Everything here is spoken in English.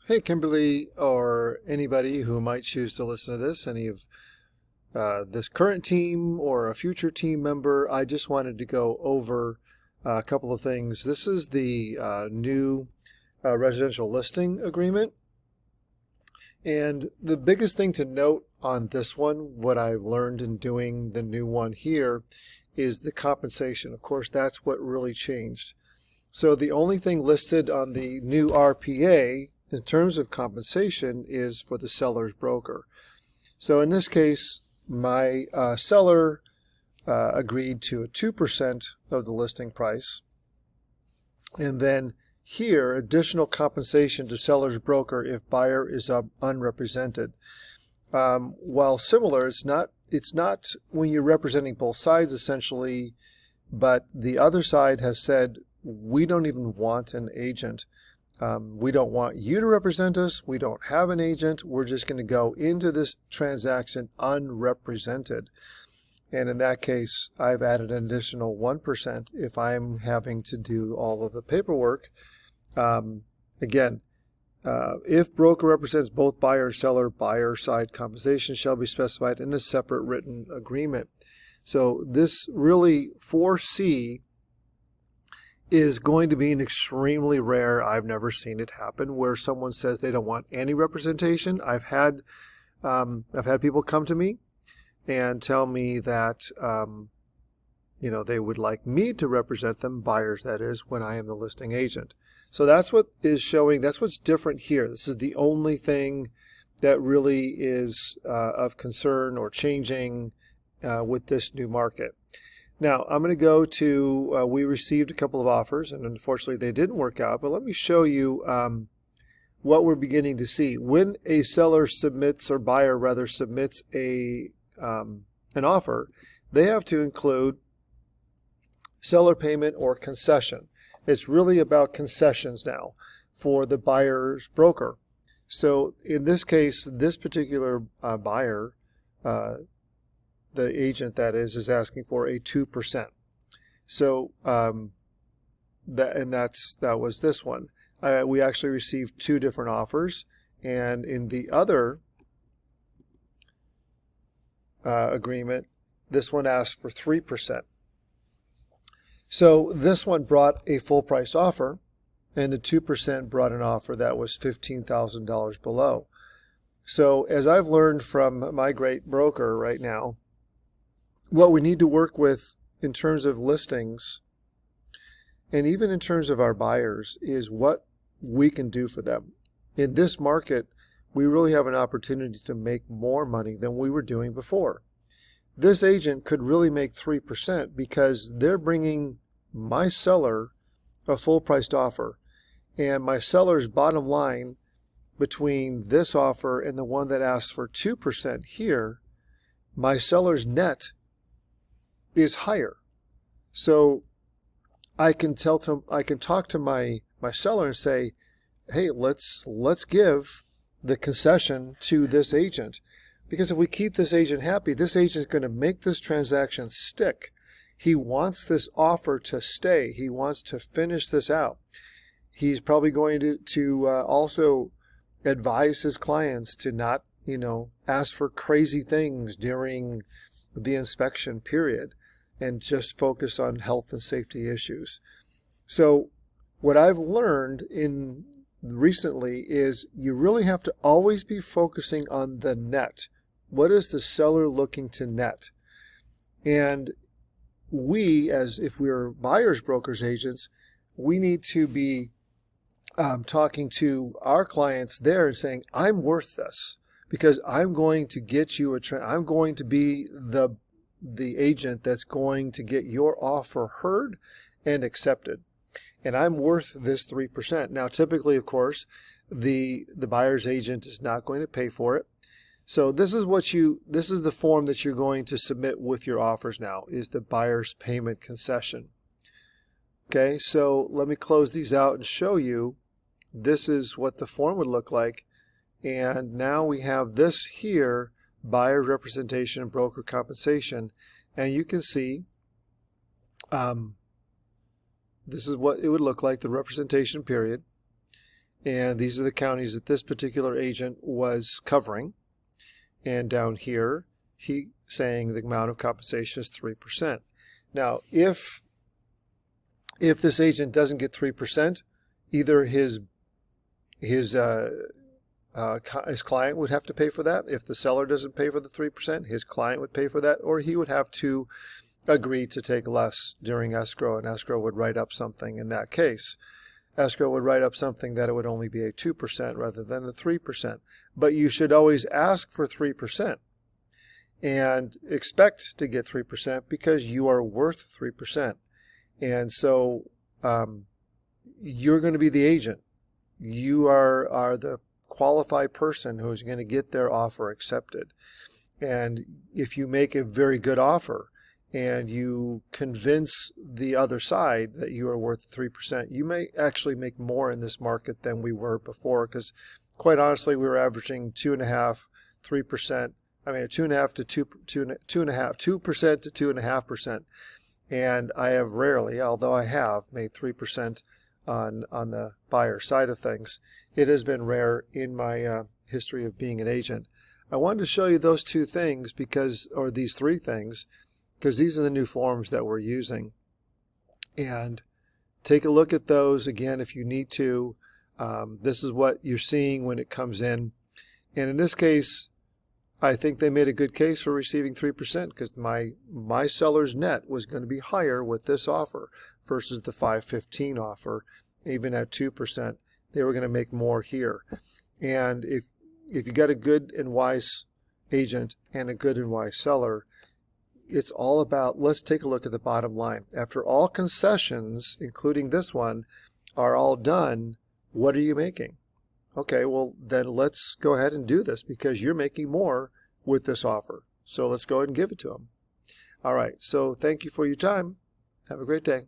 Hey, Kimberly, or anybody who might choose to listen to this, any of this current team or a future team member, I just wanted to go over a couple of things. This is the new residential listing agreement. And the biggest thing to note on this one, what I've learned in doing the new one here, is the compensation. Of course, that's what really changed. So the only thing listed on the new RPA in terms of compensation is for the seller's broker. So in this case, my seller agreed to a 2% of the listing price. And then here, additional compensation to seller's broker if buyer is unrepresented. While similar, it's not when you're representing both sides essentially, but the other side has said, we don't even want an agent. We don't want you to represent us. We don't have an agent. We're just going to go into this transaction unrepresented. And in that case, I've added an additional 1% if I'm having to do all of the paperwork. Again, if broker represents both buyer and seller, buyer side compensation shall be specified in a separate written agreement. So this really 4C is going to be an extremely rare, I've never seen it happen, where someone says they don't want any representation. I've had people come to me and tell me that they would like me to represent them, buyers that is, when I am the listing agent. So that's what is showing, that's what's different here. This is the only thing that really is of concern or changing with this new market. Now, I'm going to go to, we received a couple of offers, and unfortunately they didn't work out, but let me show you what we're beginning to see. When a seller submits, or buyer rather, submits an offer, they have to include seller payment or concession. It's really about concessions now for the buyer's broker. So in this case, this particular buyer, the agent that is asking for a 2%. So that was this one. We actually received two different offers, and in the other agreement, this one asked for 3%. So this one brought a full price offer, and the 2% brought an offer that was $15,000 below. So as I've learned from my great broker right now, what we need to work with in terms of listings and even in terms of our buyers is what we can do for them. In this market, we really have an opportunity to make more money than we were doing before. This agent could really make 3% because they're bringing my seller a full-priced offer, and my seller's bottom line between this offer and the one that asks for 2% here, my seller's net is higher. So I can talk to my seller and say, hey, let's give the concession to this agent, because if we keep this agent happy, this agent is going to make this transaction stick. He wants this offer to stay. He wants to finish this out. He's probably going to also advise his clients to not ask for crazy things during the inspection period, and just focus on health and safety issues. So what I've learned recently is you really have to always be focusing on the net. What is the seller looking to net? And we, as if we're buyers, brokers, agents, we need to be talking to our clients there and saying, I'm worth this because I'm going to get you I'm going to be the agent that's going to get your offer heard and accepted. And I'm worth this 3%. Now, typically, of course, the buyer's agent is not going to pay for it. So this is the form that you're going to submit with your offers now, is the buyer's payment concession. Okay, so let me close these out and show you. This is what the form would look like. And now we have this here, buyer representation and broker compensation, and you can see this is what it would look like, the representation period. And these are the counties that this particular agent was covering. And down here, he saying the amount of compensation is 3%. Now, if this agent doesn't get 3%, either his client would have to pay for that. If the seller doesn't pay for the 3%, his client would pay for that, or he would have to agree to take less during escrow, and escrow would write up something in that case. Escrow would write up something that it would only be a 2% rather than a 3%. But you should always ask for 3% and expect to get 3% because you are worth 3%. And so you're going to be the agent. You are the qualified person who is going to get their offer accepted. And if you make a very good offer and you convince the other side that you are worth 3%, you may actually make more in this market than we were before, because quite honestly, we were averaging 2.5%, 3%. I mean, 2.5 to 2% to 2.5%. And I have rarely, although I have, made 3% on the buyer side of things. It has been rare in my history of being an agent. I wanted to show you those two things or these three things, because these are the new forms that we're using. And take a look at those again if you need to. This is what you're seeing when it comes in. And in this case, I think they made a good case for receiving 3% because my seller's net was going to be higher with this offer versus the 515 offer. Even at 2%, they were going to make more here. And if you got a good and wise agent and a good and wise seller, it's all about, let's take a look at the bottom line. After all concessions, including this one, are all done, what are you making? Okay, well, then let's go ahead and do this because you're making more with this offer. So let's go ahead and give it to them. All right, so thank you for your time. Have a great day.